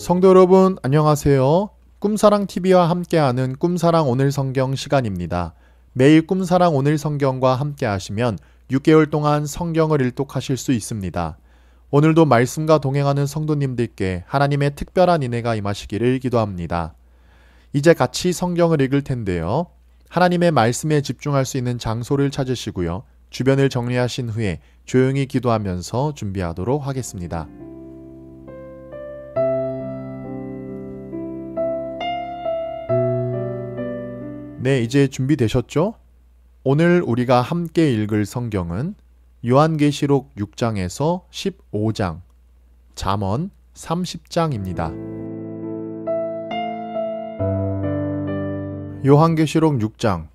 성도 여러분, 안녕하세요. 꿈사랑TV와 함께하는 꿈사랑 오늘 성경 시간입니다. 매일 꿈사랑 오늘 성경과 함께 하시면 6개월 동안 성경을 일독하실 수 있습니다. 오늘도 말씀과 동행하는 성도님들께 하나님의 특별한 은혜가 임하시기를 기도합니다. 이제 같이 성경을 읽을 텐데요. 하나님의 말씀에 집중할 수 있는 장소를 찾으시고요. 주변을 정리하신 후에 조용히 기도하면서 준비하도록 하겠습니다. 네, 이제 준비되셨죠? 오늘 우리가 함께 읽을 성경은 요한계시록 6장에서 15장, 잠언 30장입니다. 요한계시록 6장.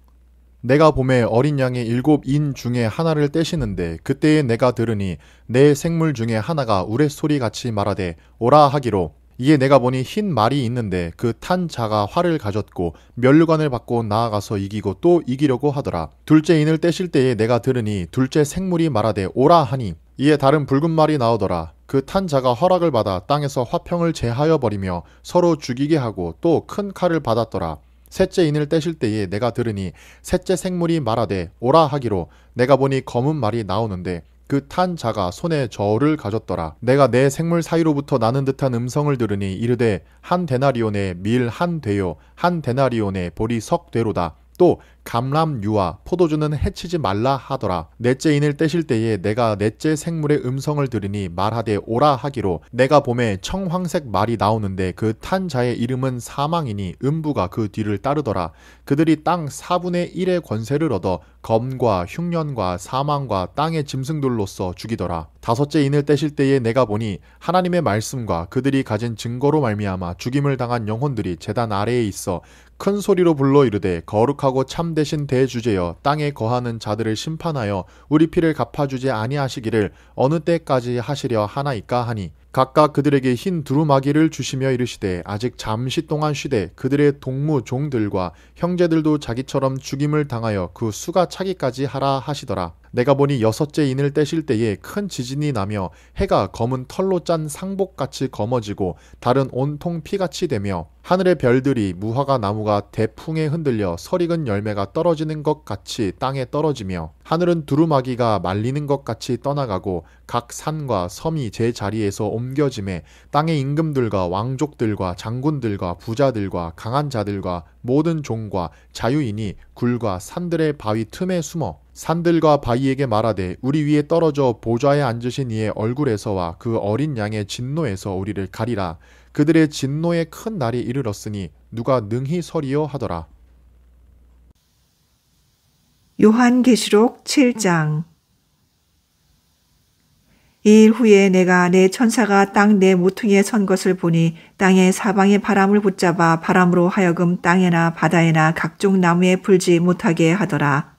내가 봄에 어린 양의 7인 중에 하나를 떼시는데 그때에 내가 들으니 내 생물 중에 하나가 우레소리같이 말하되 오라 하기로, 이에 내가 보니 흰 말이 있는데 그 탄 자가 활을 가졌고 면류관을 받고 나아가서 이기고 또 이기려고 하더라. 둘째 인을 떼실 때에 내가 들으니 둘째 생물이 말하되 오라 하니, 이에 다른 붉은 말이 나오더라. 그 탄 자가 허락을 받아 땅에서 화평을 제하여 버리며 서로 죽이게 하고 또 큰 칼을 받았더라. 셋째 인을 떼실 때에 내가 들으니 셋째 생물이 말하되 오라 하기로, 내가 보니 검은 말이 나오는데 그 탄 자가 손에 저울을 가졌더라. 내가 내 생물 사이로부터 나는 듯한 음성을 들으니 이르되 한 데나리온의 밀 한 되요 한 데나리온의 보리 석 되로다. 또 감람유와 포도주는 해치지 말라 하더라. 넷째 인을 떼실 때에 내가 넷째 생물의 음성을 들으니 말하되 오라 하기로, 내가 봄에 청황색 말이 나오는데 그 탄 자의 이름은 사망이니 음부가 그 뒤를 따르더라. 그들이 땅 4분의 1의 권세를 얻어 검과 흉년과 사망과 땅의 짐승들로서 죽이더라. 다섯째 인을 떼실 때에 내가 보니 하나님의 말씀과 그들이 가진 증거로 말미암아 죽임을 당한 영혼들이 제단 아래에 있어 큰 소리로 불러 이르되 거룩하고 참되신 대주제여, 땅에 거하는 자들을 심판하여 우리 피를 갚아주지 아니하시기를 어느 때까지 하시려 하나이까 하니, 각각 그들에게 흰 두루마기를 주시며 이르시되 아직 잠시 동안 쉬되 그들의 동무 종들과 형제들도 자기처럼 죽임을 당하여 그 수가 차기까지 하라 하시더라. 내가 보니 여섯째 인을 떼실 때에 큰 지진이 나며 해가 검은 털로 짠 상복같이 검어지고 달은 온통 피같이 되며 하늘의 별들이 무화과 나무가 대풍에 흔들려 설익은 열매가 떨어지는 것 같이 땅에 떨어지며 하늘은 두루마기가 말리는 것 같이 떠나가고 각 산과 섬이 제 자리에서 옮겨짐에 땅의 임금들과 왕족들과 장군들과 부자들과 강한 자들과 모든 종과 자유인이 굴과 산들의 바위 틈에 숨어 산들과 바위에게 말하되 우리 위에 떨어져 보좌에 앉으신 이의 얼굴에서와 그 어린 양의 진노에서 우리를 가리라. 그들의 진노의 큰 날이 이르렀으니 누가 능히 서리요 하더라. 요한계시록 7장. 이일 후에 내가 내 천사가 땅 내 모퉁이에 선 것을 보니 땅의 사방의 바람을 붙잡아 바람으로 하여금 땅에나 바다에나 각종 나무에 불지 못하게 하더라.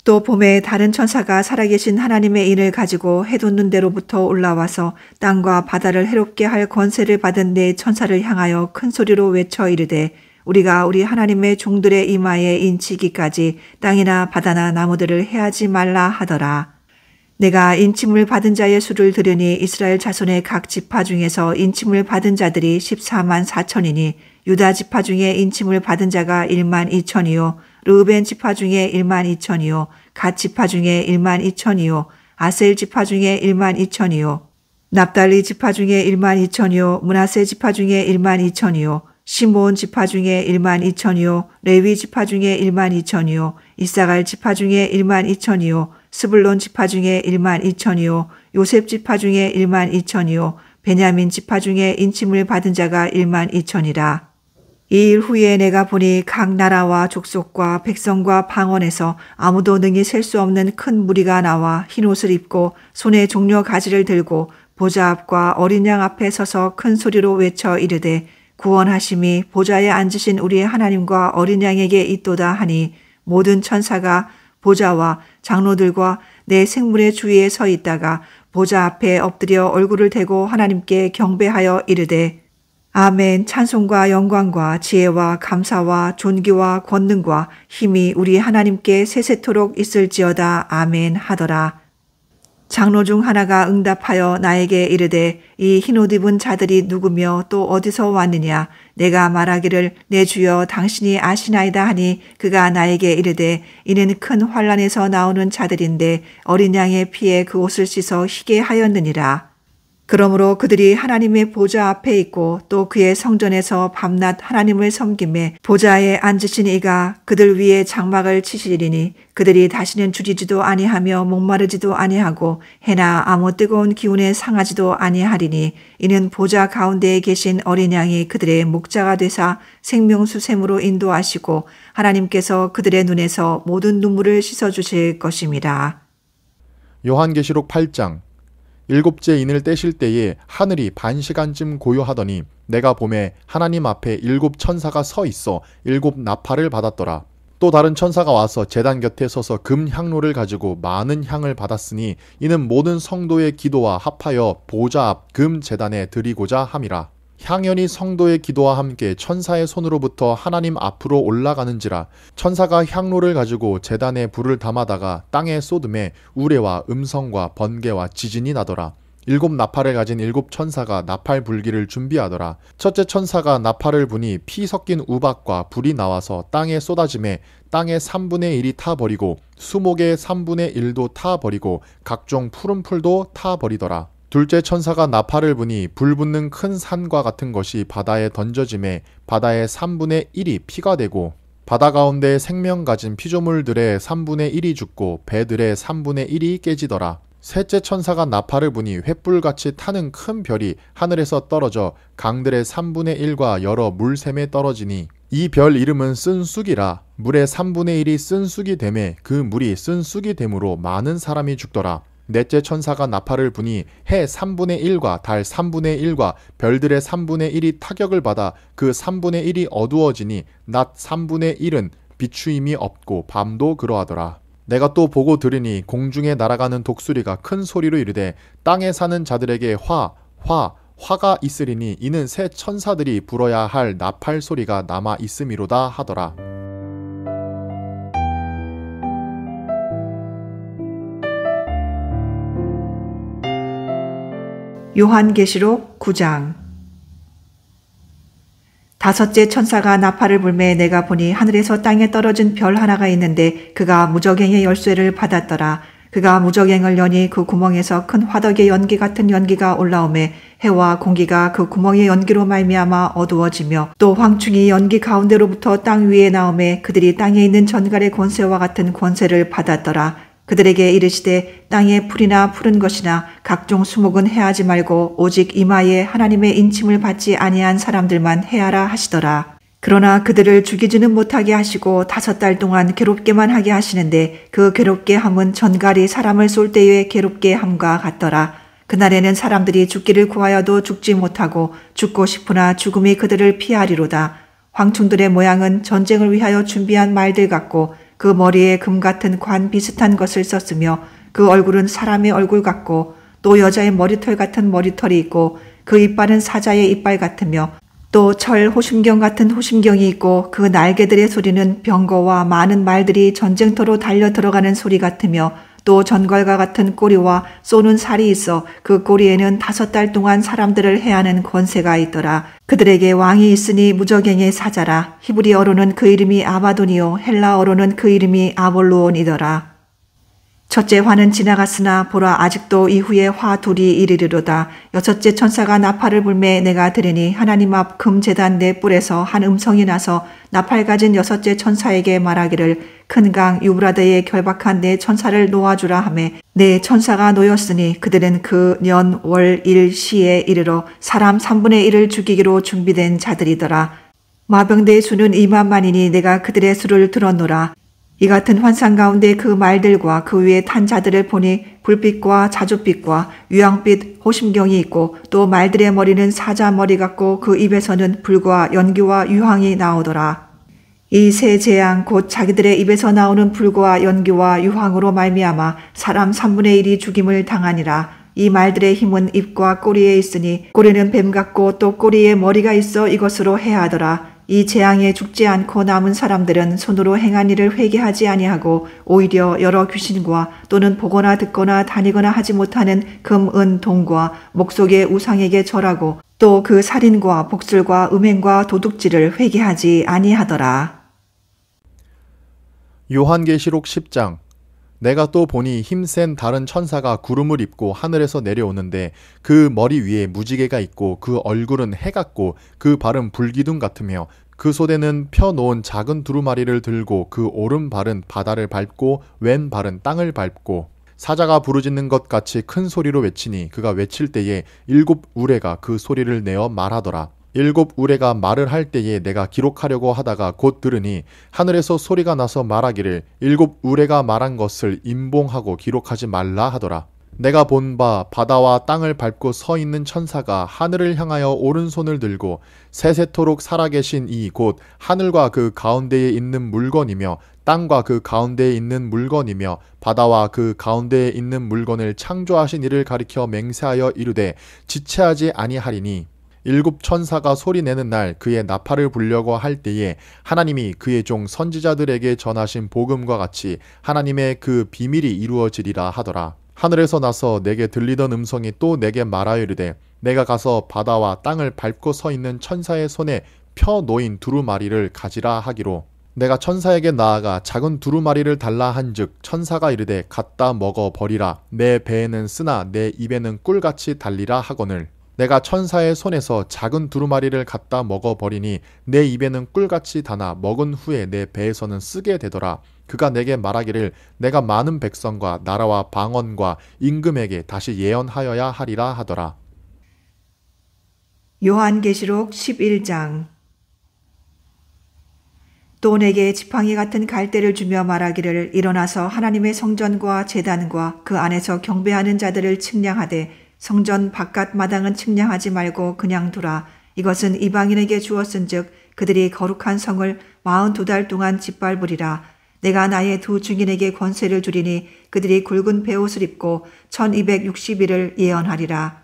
또 봄에 다른 천사가 살아계신 하나님의 인을 가지고 해돋는 데로부터 올라와서 땅과 바다를 해롭게 할 권세를 받은 네 천사를 향하여 큰 소리로 외쳐 이르되, 우리가 우리 하나님의 종들의 이마에 인치기까지 땅이나 바다나 나무들을 해하지 말라 하더라. 내가 인침을 받은 자의 수를 들으니 이스라엘 자손의 각 지파 중에서 인침을 받은 자들이 14만 4천이니 유다 지파 중에 인침을 받은 자가 1만 2천이요 르우벤 지파 중에 1만 2천이요 갓 지파 중에 1만 2천이요 아셀 지파 중에 1만 2천이요 납달리 지파 중에 1만 2천이요 므낫세 지파 중에 1만 2천이요 시므온 지파 중에 1만 2천이요 레위 지파 중에 1만 2천이요 이사갈 지파 중에 1만 2천이요 스불론 지파 중에 1만 2천이요 요셉 지파 중에 1만 2천이요 베냐민 지파 중에 인침을 받은 자가 1만 2천이라. 이일 후에 내가 보니 각 나라와 족속과 백성과 방언에서 아무도 능히 셀 수 없는 큰 무리가 나와 흰옷을 입고 손에 종려 가지를 들고 보좌 앞과 어린 양 앞에 서서 큰 소리로 외쳐 이르되, 구원하심이 보좌에 앉으신 우리의 하나님과 어린 양에게 있도다 하니, 모든 천사가 보좌와 장로들과 내 생물의 주위에 서 있다가 보좌 앞에 엎드려 얼굴을 대고 하나님께 경배하여 이르되, 아멘. 찬송과 영광과 지혜와 감사와 존귀와 권능과 힘이 우리 하나님께 세세토록 있을지어다. 아멘 하더라. 장로 중 하나가 응답하여 나에게 이르되 이 흰옷 입은 자들이 누구며 또 어디서 왔느냐. 내가 말하기를 내 주여 당신이 아시나이다 하니 그가 나에게 이르되 이는 큰 환란에서 나오는 자들인데 어린 양의 피에 그 옷을 씻어 희게 하였느니라. 그러므로 그들이 하나님의 보좌 앞에 있고 또 그의 성전에서 밤낮 하나님을 섬기매 보좌에 앉으신 이가 그들 위에 장막을 치시리니 그들이 다시는 줄이지도 아니하며 목마르지도 아니하고 해나 아무 뜨거운 기운에 상하지도 아니하리니 이는 보좌 가운데에 계신 어린 양이 그들의 목자가 되사 생명수샘으로 인도하시고 하나님께서 그들의 눈에서 모든 눈물을 씻어주실 것입니다. 요한계시록 8장. 일곱째 인을 떼실 때에 하늘이 반시간쯤 고요하더니 내가 보매 하나님 앞에 일곱 천사가 서 있어 일곱 나팔을 받았더라. 또 다른 천사가 와서 제단 곁에 서서 금 향로를 가지고 많은 향을 받았으니 이는 모든 성도의 기도와 합하여 보좌 앞 금 제단에 드리고자 함이라. 향연이 성도의 기도와 함께 천사의 손으로부터 하나님 앞으로 올라가는지라. 천사가 향로를 가지고 제단에 불을 담아다가 땅에 쏟음에 우레와 음성과 번개와 지진이 나더라. 일곱 나팔을 가진 일곱 천사가 나팔 불기를 준비하더라. 첫째 천사가 나팔을 부니 피 섞인 우박과 불이 나와서 땅에 쏟아짐에 땅의 3분의 1이 타버리고 수목의 3분의 1도 타버리고 각종 푸른 풀도 타버리더라. 둘째 천사가 나팔을 부니 불 붙는 큰 산과 같은 것이 바다에 던져짐에 바다의 3분의 1이 피가 되고 바다 가운데 생명 가진 피조물들의 3분의 1이 죽고 배들의 3분의 1이 깨지더라. 셋째 천사가 나팔을 부니 횃불같이 타는 큰 별이 하늘에서 떨어져 강들의 3분의 1과 여러 물샘에 떨어지니 이 별 이름은 쓴쑥이라. 물의 3분의 1이 쓴쑥이 되매 그 물이 쓴쑥이 되므로 많은 사람이 죽더라. 넷째 천사가 나팔을 부니 해 3분의 1과 달 3분의 1과 별들의 3분의 1이 타격을 받아 그 3분의 1이 어두워지니 낮 3분의 1은 비추임이 없고 밤도 그러하더라. 내가 또 보고 들으니 공중에 날아가는 독수리가 큰 소리로 이르되 땅에 사는 자들에게 화가 있으리니 이는 새 천사들이 불어야 할 나팔 소리가 남아 있음이로다 하더라. 요한계시록 9장. 다섯째 천사가 나팔을 불매 내가 보니 하늘에서 땅에 떨어진 별 하나가 있는데 그가 무저갱의 열쇠를 받았더라. 그가 무저갱을 여니 그 구멍에서 큰 화덕의 연기 같은 연기가 올라오매 해와 공기가 그 구멍의 연기로 말미암아 어두워지며 또 황충이 연기 가운데로부터 땅 위에 나오매 그들이 땅에 있는 전갈의 권세와 같은 권세를 받았더라. 그들에게 이르시되 땅에 풀이나 푸른 것이나 각종 수목은 해하지 말고 오직 이마에 하나님의 인침을 받지 아니한 사람들만 해하라 하시더라. 그러나 그들을 죽이지는 못하게 하시고 5달 동안 괴롭게만 하게 하시는데 그 괴롭게 함은 전갈이 사람을 쏠 때의 괴롭게 함과 같더라. 그날에는 사람들이 죽기를 구하여도 죽지 못하고 죽고 싶으나 죽음이 그들을 피하리로다. 황충들의 모양은 전쟁을 위하여 준비한 말들 같고 그 머리에 금 같은 관 비슷한 것을 썼으며 그 얼굴은 사람의 얼굴 같고 또 여자의 머리털 같은 머리털이 있고 그 이빨은 사자의 이빨 같으며 또 철 호심경 같은 호심경이 있고 그 날개들의 소리는 병거와 많은 말들이 전쟁터로 달려 들어가는 소리 같으며 또 전갈과 같은 꼬리와 쏘는 살이 있어 그 꼬리에는 5달 동안 사람들을 해하는 권세가 있더라. 그들에게 왕이 있으니 무저갱의 사자라. 히브리어로는 그 이름이 아바돈이요 헬라어로는 그 이름이 아볼로온이더라. 첫째 화는 지나갔으나 보라 아직도 이후에 화 둘이 이르리로다. 여섯째 천사가 나팔을 불매 내가 들으니 하나님 앞 금제단 네 뿔에서 한 음성이 나서 나팔 가진 여섯째 천사에게 말하기를 큰 강 유브라데에 결박한 네 천사를 놓아주라 하매 네 천사가 놓였으니 그들은 그 년 월 일 시에 이르러 사람 3분의 1을 죽이기로 준비된 자들이더라. 마병대의 수는 2만만이니 내가 그들의 수를 들었노라. 이 같은 환상 가운데 그 말들과 그 위에 탄 자들을 보니 불빛과 자줏빛과 유황빛 호심경이 있고 또 말들의 머리는 사자 머리 같고 그 입에서는 불과 연기와 유황이 나오더라. 이 세 재앙 곧 자기들의 입에서 나오는 불과 연기와 유황으로 말미암아 사람 3분의 1이 죽임을 당하니라. 이 말들의 힘은 입과 꼬리에 있으니 꼬리는 뱀 같고 또 꼬리에 머리가 있어 이것으로 해하더라. 이 재앙에 죽지 않고 남은 사람들은 손으로 행한 일을 회개하지 아니하고 오히려 여러 귀신과 또는 보거나 듣거나 다니거나 하지 못하는 금, 은, 동과 목속의 우상에게 절하고 또 그 살인과 복술과 음행과 도둑질을 회개하지 아니하더라. 요한계시록 10장. 내가 또 보니 힘센 다른 천사가 구름을 입고 하늘에서 내려오는데 그 머리 위에 무지개가 있고 그 얼굴은 해 같고 그 발은 불기둥 같으며 그 손에는 펴놓은 작은 두루마리를 들고 그 오른발은 바다를 밟고 왼발은 땅을 밟고 사자가 부르짖는 것 같이 큰 소리로 외치니 그가 외칠 때에 7 우레가 그 소리를 내어 말하더라. 7 우레가 말을 할 때에 내가 기록하려고 하다가 곧 들으니 하늘에서 소리가 나서 말하기를 7 우레가 말한 것을 임봉하고 기록하지 말라 하더라. 내가 본 바 바다와 땅을 밟고 서 있는 천사가 하늘을 향하여 오른손을 들고 세세토록 살아계신 이 곧 하늘과 그 가운데에 있는 물건이며 땅과 그 가운데에 있는 물건이며 바다와 그 가운데에 있는 물건을 창조하신 이를 가리켜 맹세하여 이르되 지체하지 아니하리니 7 천사가 소리내는 날 그의 나팔을 불려고 할 때에 하나님이 그의 종 선지자들에게 전하신 복음과 같이 하나님의 그 비밀이 이루어지리라 하더라. 하늘에서 나서 내게 들리던 음성이 또 내게 말하여 이르되 내가 가서 바다와 땅을 밟고 서 있는 천사의 손에 펴 놓인 두루마리를 가지라 하기로 내가 천사에게 나아가 작은 두루마리를 달라 한즉 천사가 이르되 갖다 먹어 버리라. 내 배에는 쓰나 내 입에는 꿀같이 달리라 하거늘 내가 천사의 손에서 작은 두루마리를 갖다 먹어 버리니 내 입에는 꿀같이 다나 먹은 후에 내 배에서는 쓰게 되더라. 그가 내게 말하기를 내가 많은 백성과 나라와 방언과 임금에게 다시 예언하여야 하리라 하더라. 요한계시록 11장. 또 내게 지팡이 같은 갈대를 주며 말하기를 일어나서 하나님의 성전과 제단과 그 안에서 경배하는 자들을 측량하되 성전 바깥 마당은 측량하지 말고 그냥 두라. 이것은 이방인에게 주었은즉 그들이 거룩한 성을 42달 동안 짓밟으리라. 내가 나의 두 증인에게 권세를 주리니 그들이 굵은 베옷을 입고 1260일을 예언하리라.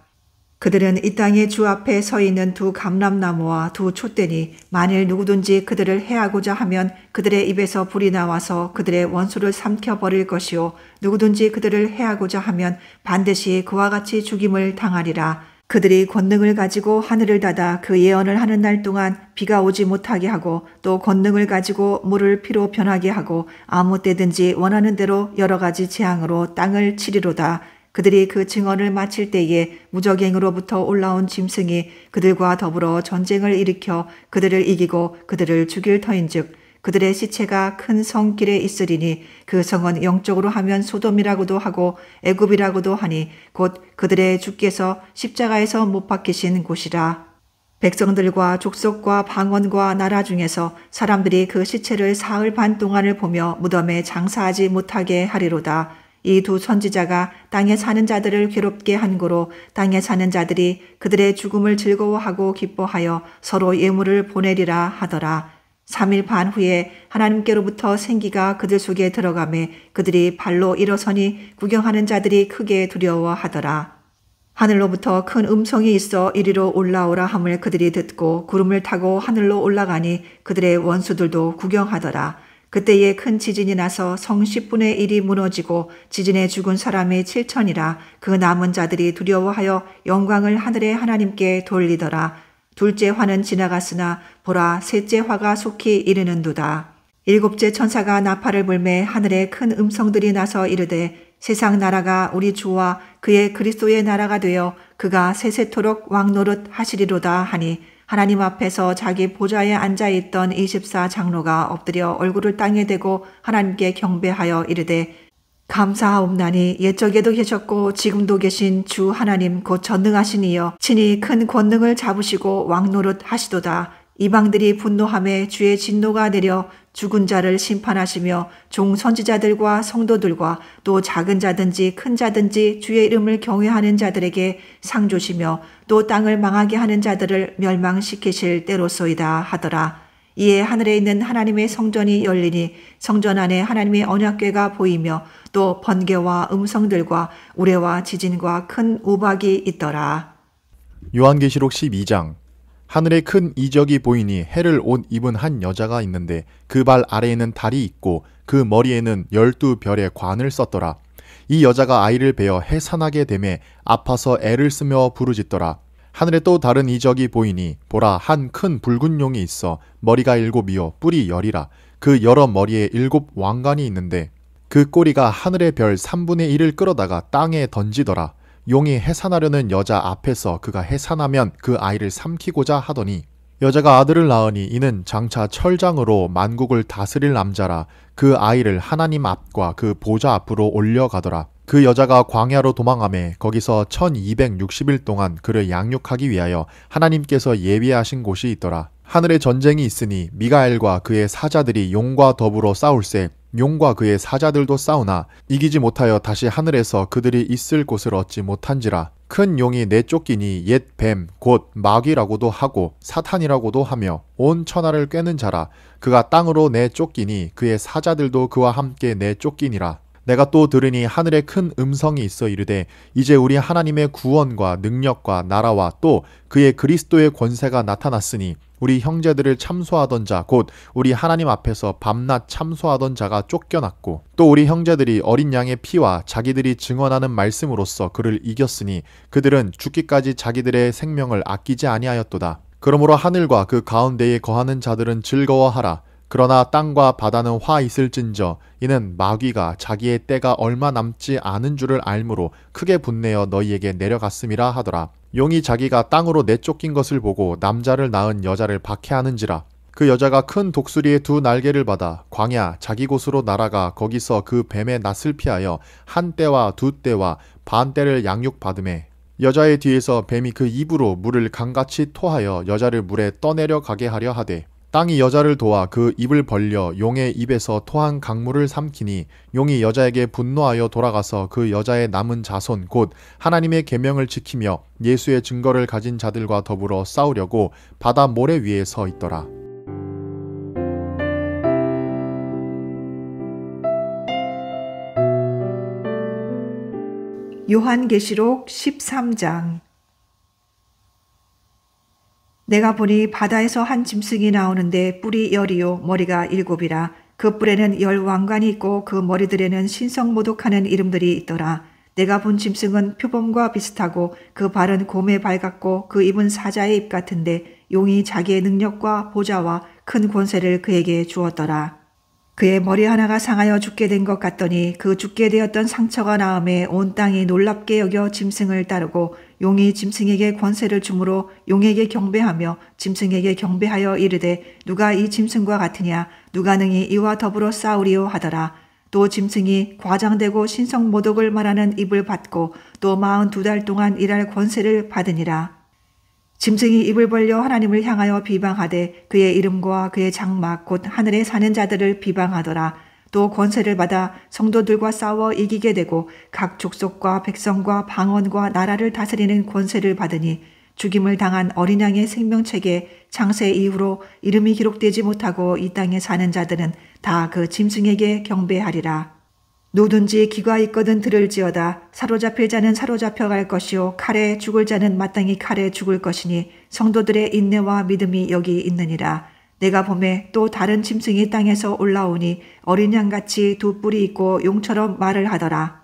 그들은 이 땅의 주 앞에 서 있는 두 감람나무와 두 촛대니 만일 누구든지 그들을 해하고자 하면 그들의 입에서 불이 나와서 그들의 원수를 삼켜버릴 것이요 누구든지 그들을 해하고자 하면 반드시 그와 같이 죽임을 당하리라. 그들이 권능을 가지고 하늘을 닫아 그 예언을 하는 날 동안 비가 오지 못하게 하고 또 권능을 가지고 물을 피로 변하게 하고 아무 때든지 원하는 대로 여러 가지 재앙으로 땅을 치리로다. 그들이 그 증언을 마칠 때에 무적행으로부터 올라온 짐승이 그들과 더불어 전쟁을 일으켜 그들을 이기고 그들을 죽일 터인즉 그들의 시체가 큰 성길에 있으리니 그 성은 영적으로 하면 소돔이라고도 하고 애굽이라고도 하니 곧 그들의 주께서 십자가에서 못 박히신 곳이라. 백성들과 족속과 방언과 나라 중에서 사람들이 그 시체를 사흘 반 동안을 보며 무덤에 장사하지 못하게 하리로다. 이 두 선지자가 땅에 사는 자들을 괴롭게 한 고로 땅에 사는 자들이 그들의 죽음을 즐거워하고 기뻐하여 서로 예물을 보내리라 하더라. 3일 반 후에 하나님께로부터 생기가 그들 속에 들어가매 그들이 발로 일어서니 구경하는 자들이 크게 두려워하더라. 하늘로부터 큰 음성이 있어 이리로 올라오라 함을 그들이 듣고 구름을 타고 하늘로 올라가니 그들의 원수들도 구경하더라. 그때에 큰 지진이 나서 성 10분의 1이 무너지고 지진에 죽은 사람이 7천이라. 그 남은 자들이 두려워하여 영광을 하늘의 하나님께 돌리더라. 둘째 화는 지나갔으나 보라 셋째 화가 속히 이르는도다. 7째 천사가 나팔을 불매 하늘에 큰 음성들이 나서 이르되 세상 나라가 우리 주와 그의 그리스도의 나라가 되어 그가 세세토록 왕노릇 하시리로다 하니 하나님 앞에서 자기 보좌에 앉아있던 24 장로가 엎드려 얼굴을 땅에 대고 하나님께 경배하여 이르되 감사하옵나니 옛적에도 계셨고 지금도 계신 주 하나님 곧 전능하신 이여 친히 큰 권능을 잡으시고 왕노릇 하시도다. 이방들이 분노하며 주의 진노가 내려 죽은 자를 심판하시며 종 선지자들과 성도들과 또 작은 자든지 큰 자든지 주의 이름을 경외하는 자들에게 상 주시며 또 땅을 망하게 하는 자들을 멸망시키실 때로소이다 하더라. 이에 하늘에 있는 하나님의 성전이 열리니 성전 안에 하나님의 언약궤가 보이며 또 번개와 음성들과 우레와 지진과 큰 우박이 있더라. 요한계시록 12장. 하늘에 큰 이적이 보이니 해를 옷 입은 한 여자가 있는데 그 발 아래에는 달이 있고 그 머리에는 12별의 관을 썼더라. 이 여자가 아이를 베어 해산하게 되매 아파서 애를 쓰며 부르짖더라. 하늘에 또 다른 이적이 보이니 보라, 한 큰 붉은 용이 있어 머리가 7이요 뿔이 10이라. 그 여러 머리에 7 왕관이 있는데 그 꼬리가 하늘의 별 3분의 1을 끌어다가 땅에 던지더라. 용이 해산하려는 여자 앞에서 그가 해산하면 그 아이를 삼키고자 하더니 여자가 아들을 낳으니 이는 장차 철장으로 만국을 다스릴 남자라. 그 아이를 하나님 앞과 그 보좌 앞으로 올려가더라. 그 여자가 광야로 도망하매 거기서 1260일 동안 그를 양육하기 위하여 하나님께서 예비하신 곳이 있더라. 하늘에 전쟁이 있으니 미가엘과 그의 사자들이 용과 더불어 싸울세. 용과 그의 사자들도 싸우나 이기지 못하여 다시 하늘에서 그들이 있을 곳을 얻지 못한지라. 큰 용이 내쫓기니 옛 뱀 곧 마귀라고도 하고 사탄이라고도 하며 온 천하를 꿰는 자라. 그가 땅으로 내쫓기니 그의 사자들도 그와 함께 내쫓기니라. 내가 또 들으니 하늘에 큰 음성이 있어 이르되 이제 우리 하나님의 구원과 능력과 나라와 또 그의 그리스도의 권세가 나타났으니 우리 형제들을 참소하던 자 곧 우리 하나님 앞에서 밤낮 참소하던 자가 쫓겨났고 또 우리 형제들이 어린 양의 피와 자기들이 증언하는 말씀으로써 그를 이겼으니 그들은 죽기까지 자기들의 생명을 아끼지 아니하였도다. 그러므로 하늘과 그 가운데에 거하는 자들은 즐거워하라. 그러나 땅과 바다는 화 있을진저 이는 마귀가 자기의 때가 얼마 남지 않은 줄을 알므로 크게 분내어 너희에게 내려갔음이라 하더라. 용이 자기가 땅으로 내쫓긴 것을 보고 남자를 낳은 여자를 박해하는지라. 그 여자가 큰 독수리의 2 날개를 받아 광야 자기 곳으로 날아가 거기서 그 뱀의 낯을 피하여 한 떼와 2 떼와 반 떼를 양육받으매 여자의 뒤에서 뱀이 그 입으로 물을 강같이 토하여 여자를 물에 떠내려 가게 하려 하되 땅이 여자를 도와 그 입을 벌려 용의 입에서 토한 강물을 삼키니 용이 여자에게 분노하여 돌아가서 그 여자의 남은 자손 곧 하나님의 계명을 지키며 예수의 증거를 가진 자들과 더불어 싸우려고 바다 모래 위에 서 있더라. 요한계시록 13장. 내가 보니 바다에서 한 짐승이 나오는데 뿔이 10이요 머리가 7이라. 그 뿔에는 10 왕관이 있고 그 머리들에는 신성모독하는 이름들이 있더라. 내가 본 짐승은 표범과 비슷하고 그 발은 곰의 발 같고 그 입은 사자의 입 같은데 용이 자기의 능력과 보좌와 큰 권세를 그에게 주었더라. 그의 머리 하나가 상하여 죽게 된 것 같더니 그 죽게 되었던 상처가 나음에 온 땅이 놀랍게 여겨 짐승을 따르고 용이 짐승에게 권세를 주므로 용에게 경배하며 짐승에게 경배하여 이르되 누가 이 짐승과 같으냐 누가 능히 이와 더불어 싸우리요 하더라. 또 짐승이 과장되고 신성모독을 말하는 입을 받고 또 42달 동안 일할 권세를 받으니라. 짐승이 입을 벌려 하나님을 향하여 비방하되 그의 이름과 그의 장막 곧 하늘에 사는 자들을 비방하더라. 또 권세를 받아 성도들과 싸워 이기게 되고 각 족속과 백성과 방언과 나라를 다스리는 권세를 받으니 죽임을 당한 어린 양의 생명책에 창세 이후로 이름이 기록되지 못하고 이 땅에 사는 자들은 다 그 짐승에게 경배하리라. 누구든지 귀가 있거든 들을지어다. 사로잡힐 자는 사로잡혀 갈 것이요 칼에 죽을 자는 마땅히 칼에 죽을 것이니 성도들의 인내와 믿음이 여기 있느니라. 내가 보매 또 다른 짐승이 땅에서 올라오니 어린 양같이 2 뿔이 있고 용처럼 말을 하더라.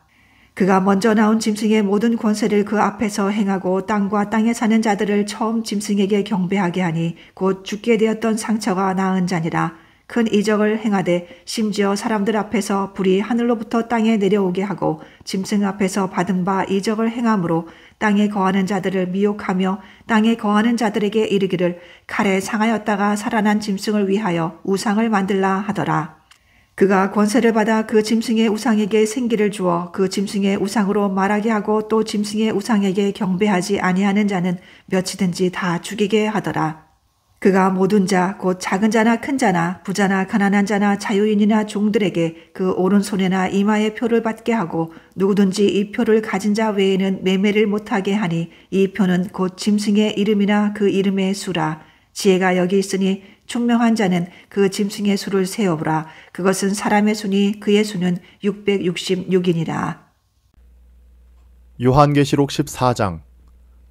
그가 먼저 나온 짐승의 모든 권세를 그 앞에서 행하고 땅과 땅에 사는 자들을 처음 짐승에게 경배하게 하니 곧 죽게 되었던 상처가 나은 자니라. 큰 이적을 행하되 심지어 사람들 앞에서 불이 하늘로부터 땅에 내려오게 하고 짐승 앞에서 받은 바 이적을 행함으로 땅에 거하는 자들을 미혹하며 땅에 거하는 자들에게 이르기를 칼에 상하였다가 살아난 짐승을 위하여 우상을 만들라 하더라. 그가 권세를 받아 그 짐승의 우상에게 생기를 주어 그 짐승의 우상으로 말하게 하고 또 짐승의 우상에게 경배하지 아니하는 자는 몇이든지 다 죽이게 하더라. 그가 모든 자 곧 작은 자나 큰 자나 부자나 가난한 자나 자유인이나 종들에게 그 오른손에나 이마에 표를 받게 하고 누구든지 이 표를 가진 자 외에는 매매를 못하게 하니 이 표는 곧 짐승의 이름이나 그 이름의 수라. 지혜가 여기 있으니 총명한 자는 그 짐승의 수를 세어보라. 그것은 사람의 수니 그의 수는 666이니라. 요한계시록 14장.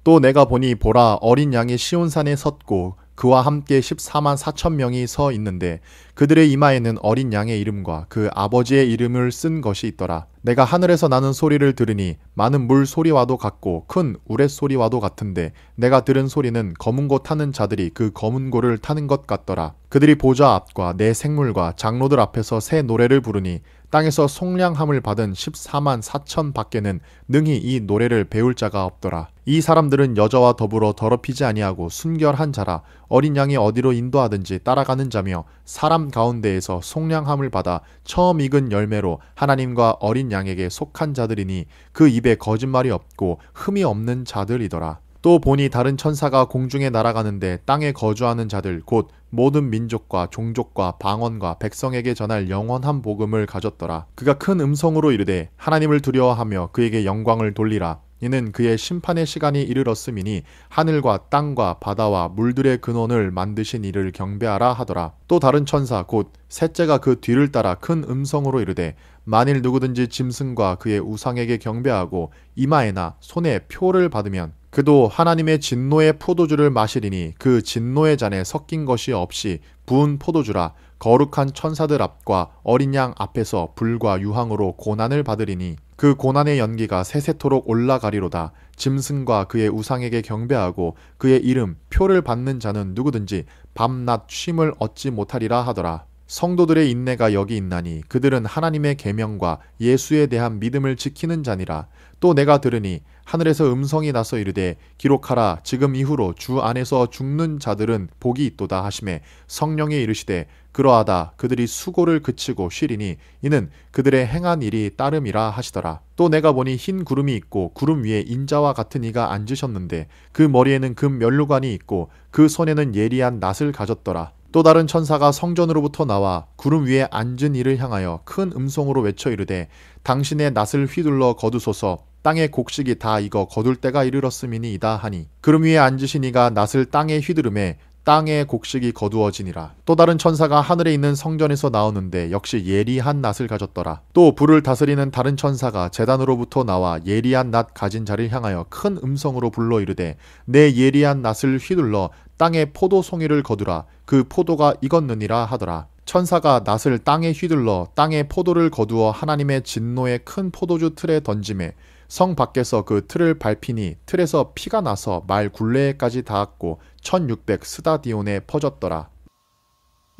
또 내가 보니 보라 어린 양이 시온산에 섰고 그와 함께 14만 4천 명이 서 있는데 그들의 이마에는 어린 양의 이름과 그 아버지의 이름을 쓴 것이 있더라. 내가 하늘에서 나는 소리를 들으니 많은 물 소리와도 같고 큰 우레소리와도 같은데 내가 들은 소리는 검은 고 타는 자들이 그 검은 고를 타는 것 같더라. 그들이 보좌 앞과 내 생물과 장로들 앞에서 새 노래를 부르니 땅에서 속량함을 받은 14만 4천 밖에는 능히 이 노래를 배울 자가 없더라. 이 사람들은 여자와 더불어 더럽히지 아니하고 순결한 자라. 어린 양이 어디로 인도하든지 따라가는 자며 사람 가운데에서 속량함을 받아 처음 익은 열매로 하나님과 어린 양에게 속한 자들이니 그 입에 거짓말이 없고 흠이 없는 자들이더라. 또 보니 다른 천사가 공중에 날아가는데 땅에 거주하는 자들 곧 모든 민족과 종족과 방언과 백성에게 전할 영원한 복음을 가졌더라. 그가 큰 음성으로 이르되 하나님을 두려워하며 그에게 영광을 돌리라. 이는 그의 심판의 시간이 이르렀음이니 하늘과 땅과 바다와 물들의 근원을 만드신 이를 경배하라 하더라. 또 다른 천사 곧 셋째가 그 뒤를 따라 큰 음성으로 이르되 만일 누구든지 짐승과 그의 우상에게 경배하고 이마에나 손에 표를 받으면 그도 하나님의 진노의 포도주를 마시리니 그 진노의 잔에 섞인 것이 없이 부은 포도주라. 거룩한 천사들 앞과 어린 양 앞에서 불과 유황으로 고난을 받으리니 그 고난의 연기가 세세토록 올라가리로다. 짐승과 그의 우상에게 경배하고 그의 이름 표를 받는 자는 누구든지 밤낮 쉼을 얻지 못하리라 하더라. 성도들의 인내가 여기 있나니 그들은 하나님의 계명과 예수에 대한 믿음을 지키는 자니라. 또 내가 들으니 하늘에서 음성이 나서 이르되 기록하라. 지금 이후로 주 안에서 죽는 자들은 복이 있도다 하시매 성령이 이르시되 그러하다. 그들이 수고를 그치고 쉬리니 이는 그들의 행한 일이 따름이라 하시더라. 또 내가 보니 흰 구름이 있고 구름 위에 인자와 같은 이가 앉으셨는데 그 머리에는 금 면류관이 있고 그 손에는 예리한 낫을 가졌더라. 또 다른 천사가 성전으로부터 나와 구름 위에 앉은 이를 향하여 큰 음성으로 외쳐 이르되 당신의 낫을 휘둘러 거두소서. 땅의 곡식이 다 익어 거둘 때가 이르렀음이니이다 하니 구름 위에 앉으신 이가 낫을 땅에 휘두르매 땅의 곡식이 거두어지니라. 또 다른 천사가 하늘에 있는 성전에서 나오는데 역시 예리한 낫을 가졌더라. 또 불을 다스리는 다른 천사가 제단으로부터 나와 예리한 낫 가진 자를 향하여 큰 음성으로 불러 이르되 내 예리한 낫을 휘둘러 땅의 포도송이를 거두라. 그 포도가 익었느니라 하더라. 천사가 낫을 땅에 휘둘러 땅의 포도를 거두어 하나님의 진노의 큰 포도주 틀에 던지매 성 밖에서 그 틀을 밟히니 틀에서 피가 나서 말 굴레에까지 닿았고 1600 스다디온에 퍼졌더라.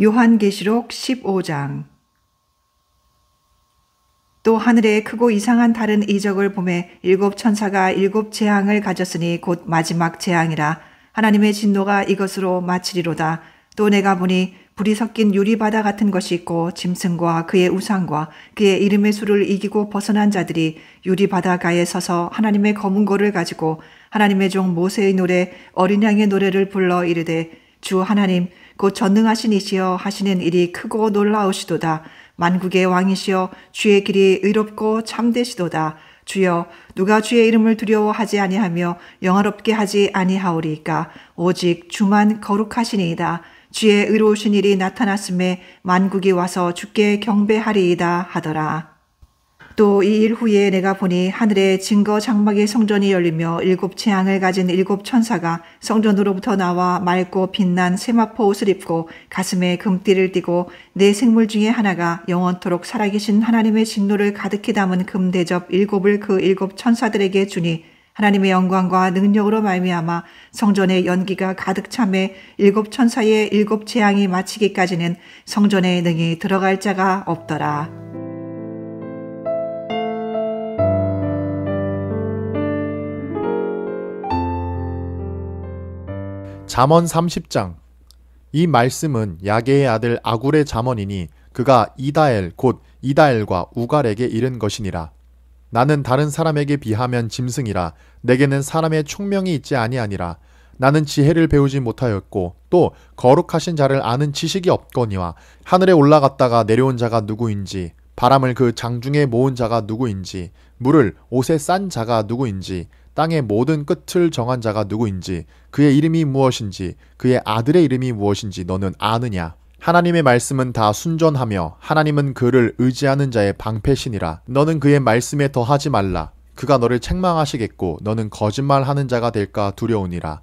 요한계시록 15장. 또 하늘에 크고 이상한 다른 이적을 보매 일곱 천사가 일곱 재앙을 가졌으니 곧 마지막 재앙이라. 하나님의 진노가 이것으로 마치리로다. 또 내가 보니 불이 섞인 유리바다 같은 것이 있고 짐승과 그의 우상과 그의 이름의 수를 이기고 벗어난 자들이 유리바다가에 서서 하나님의 검은 고를 가지고 하나님의 종 모세의 노래 어린 양의 노래를 불러 이르되 주 하나님 곧 전능하신 이시여 하시는 일이 크고 놀라우시도다. 만국의 왕이시여 주의 길이 의롭고 참되시도다. 주여 누가 주의 이름을 두려워하지 아니하며 영화롭게 하지 아니하오리까. 오직 주만 거룩하시니이다. 주의 의로우신 일이 나타났음에 만국이 와서 주께 경배하리이다 하더라. 또 이 일 후에 내가 보니 하늘에 증거 장막의 성전이 열리며 일곱 재앙을 가진 일곱 천사가 성전으로부터 나와 맑고 빛난 세마포 옷을 입고 가슴에 금띠를 띠고 네 생물 중에 하나가 영원토록 살아계신 하나님의 진노를 가득히 담은 금대접 일곱을 그 일곱 천사들에게 주니 하나님의 영광과 능력으로 말미암아 성전의 연기가 가득 차매 일곱 천사의 일곱 재앙이 마치기까지는 성전에 능히 들어갈 자가 없더라. 잠언 30장. 이 말씀은 야게의 아들 아굴의 잠언이니 그가 이다엘 곧 이다엘과 우갈에게 이른 것이니라. 나는 다른 사람에게 비하면 짐승이라. 내게는 사람의 총명이 있지 아니하니라. 나는 지혜를 배우지 못하였고 또 거룩하신 자를 아는 지식이 없거니와 하늘에 올라갔다가 내려온 자가 누구인지 바람을 그 장중에 모은 자가 누구인지 물을 옷에 싼 자가 누구인지 땅의 모든 끝을 정한 자가 누구인지 그의 이름이 무엇인지 그의 아들의 이름이 무엇인지 너는 아느냐. 하나님의 말씀은 다 순전하며 하나님은 그를 의지하는 자의 방패시니라. 너는 그의 말씀에 더하지 말라. 그가 너를 책망하시겠고 너는 거짓말하는 자가 될까 두려우니라.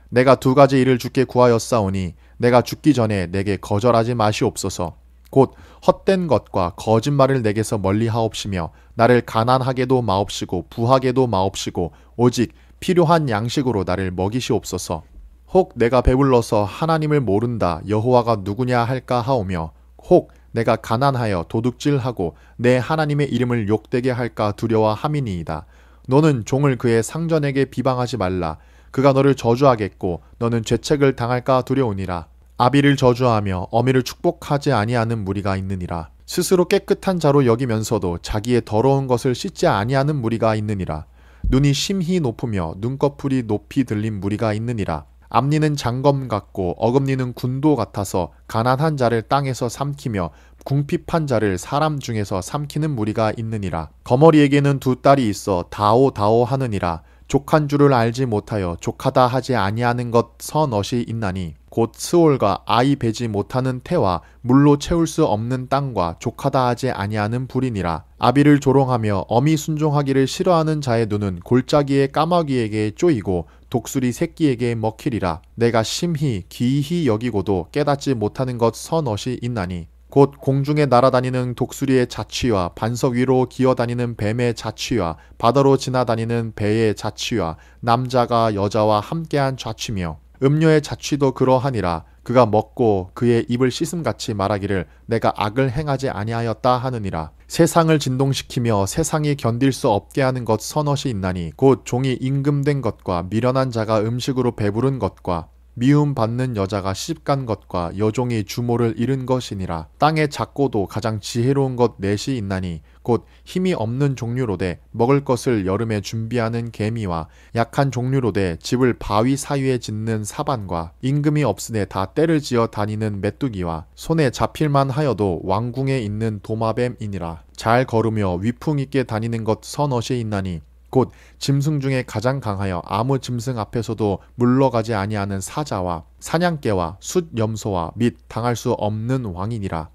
내가 두 가지 일을 주께 구하였사오니 내가 죽기 전에 내게 거절하지 마시옵소서. 곧 헛된 것과 거짓말을 내게서 멀리하옵시며 나를 가난하게도 마옵시고 부하게도 마옵시고 오직 필요한 양식으로 나를 먹이시옵소서. 혹 내가 배불러서 하나님을 모른다 여호와가 누구냐 할까 하오며 혹 내가 가난하여 도둑질하고 내 하나님의 이름을 욕되게 할까 두려워함이니이다. 너는 종을 그의 상전에게 비방하지 말라. 그가 너를 저주하겠고 너는 죄책을 당할까 두려우니라. 아비를 저주하며 어미를 축복하지 아니하는 무리가 있느니라. 스스로 깨끗한 자로 여기면서도 자기의 더러운 것을 씻지 아니하는 무리가 있느니라. 눈이 심히 높으며 눈꺼풀이 높이 들린 무리가 있느니라. 앞니는 장검 같고 어금니는 군도 같아서 가난한 자를 땅에서 삼키며 궁핍한 자를 사람 중에서 삼키는 무리가 있느니라. 거머리에게는 두 딸이 있어 다오다오 하느니라. 족한 줄을 알지 못하여 족하다 하지 아니하는 것 서넛이 있나니 곧 스올과 아이 베지 못하는 태와 물로 채울 수 없는 땅과 족하다 하지 아니하는 불이니라. 아비를 조롱하며 어미 순종하기를 싫어하는 자의 눈은 골짜기의 까마귀에게 쪼이고 독수리 새끼에게 먹히리라. 내가 심히 기이히 여기고도 깨닫지 못하는 것 서넛이 있나니 곧 공중에 날아다니는 독수리의 자취와 반석 위로 기어다니는 뱀의 자취와 바다로 지나다니는 배의 자취와 남자가 여자와 함께한 자취며 음녀의 자취도 그러하니라. 그가 먹고 그의 입을 씻음같이 말하기를 내가 악을 행하지 아니하였다 하느니라. 세상을 진동시키며 세상이 견딜 수 없게 하는 것 서넛이 있나니 곧 종이 임금된 것과 미련한 자가 음식으로 배부른 것과 미움받는 여자가 시집간 것과 여종이 주모를 잃은 것이니라. 땅의 작고도 가장 지혜로운 것 넷이 있나니 곧 힘이 없는 종류로되 먹을 것을 여름에 준비하는 개미와 약한 종류로되 집을 바위 사이에 짓는 사반과 임금이 없으되 다 때를 지어 다니는 메뚜기와 손에 잡힐만 하여도 왕궁에 있는 도마뱀이니라. 잘 걸으며 위풍 있게 다니는 것 서넛이 있나니 곧 짐승 중에 가장 강하여 아무 짐승 앞에서도 물러가지 아니하는 사자와 사냥개와 숫염소와 및 당할 수 없는 왕이니라.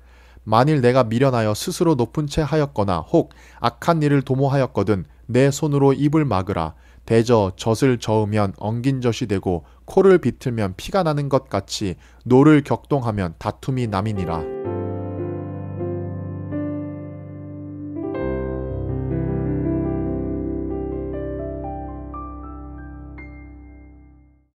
만일 내가 미련하여 스스로 높은 채 하였거나 혹 악한 일을 도모하였거든 내 손으로 입을 막으라. 대저 젖을 저으면 엉긴 젖이 되고 코를 비틀면 피가 나는 것 같이 노를 격동하면 다툼이 남이니라.